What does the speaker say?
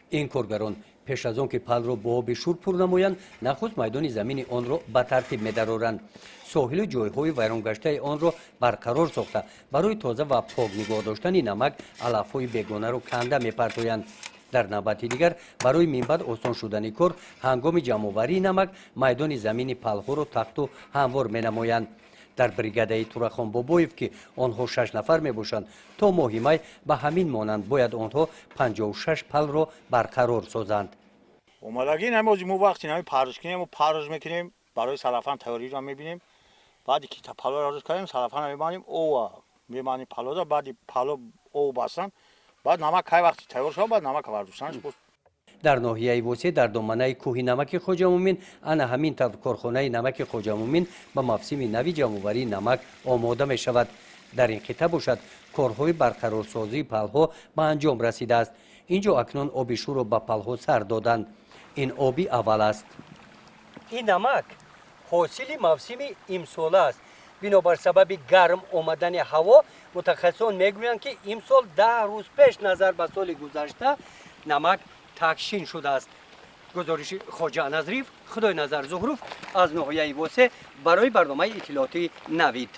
این کارگران پیش از آن که پل را با آب شور پر نمایند نخست میدان زمین آن را به ترتیب می‌درارند. ساحل جایهای ویران گشته آن را برقرار ساخته برای تازه و پاک نگاه داشتن نمک علف‌های بیگانه را کنده می‌پرتویند. در نوبت دیگر برای منبعد آسان شدن کار هنگام جمع‌آوری نمک میدان زمین پل‌ها را تخت و هموار می‌نمایند. در بریگاده تورخان بابویف که آنها 6 نفر میباشند تا ماه می به همین مانند باید آنها 56 پل را برقرار سازند. اومدگی نماز مو وقتی نمی پارش کنیم و پارش میکنیم برای سلفان تئوری را میبینیم. بعدی که پلو را روز کردیم سلفان میبانیم او میبانیم پلو را بعدی پلو او بستن بعد نمک که وقتی تئور شد بعد نمک واردوستانش بود. در ناحیه وسیع در دامنه کوه نمک خواجه مومن انا همین طور کارخانه نمک خواجه مومن به موسم نوی جمع‌آوری نمک آماده می شود. در این خطه باشد کارهای برقرارسازی پل‌ها به انجام رسیده است. اینجا اکنون آب شور را به پل‌ها سر دادند. این آبی اول است. این نمک حاصل موسم امسال است. بنابر سبب گرم آمدن هوا متخصصان میگویند که امسال 10 روز پیش نظر به سال گذشته نمک تکشین شده است. گزارش خواجه نظریف خدای نظر زهروف از ناحیه واسه برای برنامه اطلاعاتی نوید.